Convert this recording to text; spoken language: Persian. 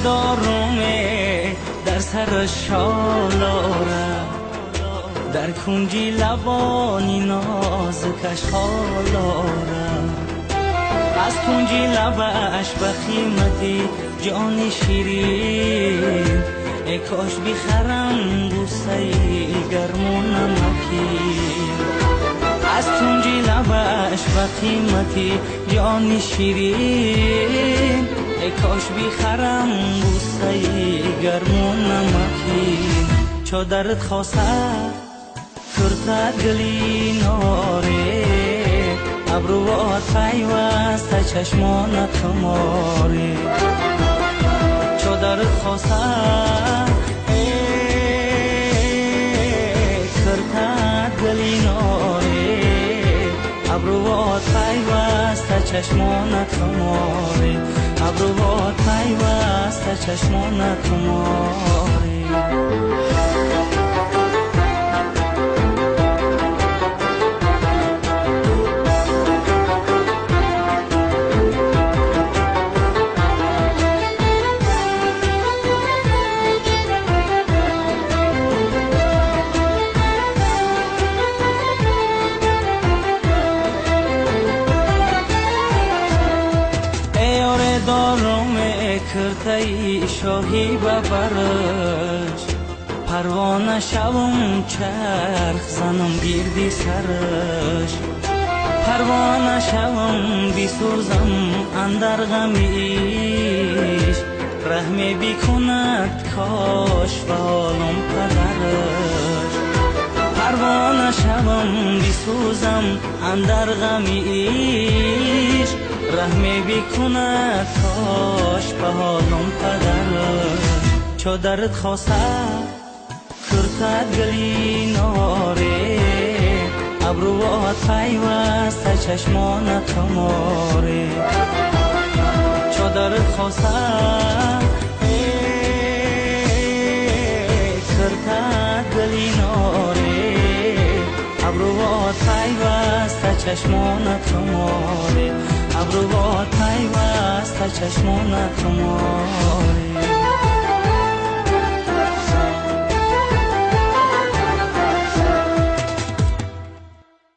دارومه در سر شالاره، در کنجی لبانی نازکش حالاره، از کنجی لبش به قیمتی جان شیرین، ای کاش بخرم بوسه گرم و نمکین. از کنجی لبش به قیمتی جان شیرین، ای کاش بخرم بوسه گرم و نمکین. چو درت خواسته کرده گلی ناره، ابروات پیوسته چشمانت خماره. چو درت خواسته کرده گلی ناره، ابروات پیوسته چشمانت خماره، ابروات پیوسته چشمانت خماره. دارم کرده شاهی ببرش، پروانه شوم چرخ زنم گیردی سرش، پروانه شوم بسوزم اندر غمیش، رحمی بکند کاش به حالم پدرش. پروانه شوم بسوزم اندر غمیش، رحمی بکند کاش به حالم پدرش. چو درت خواسته کرده گلی ناره، ابروات پیوسته چشمانت خماره. چو درت خواسته کرده گلی ناره، ابروات پیوسته چشمانت خماره، ابروات پیوسته چشمانت خماره.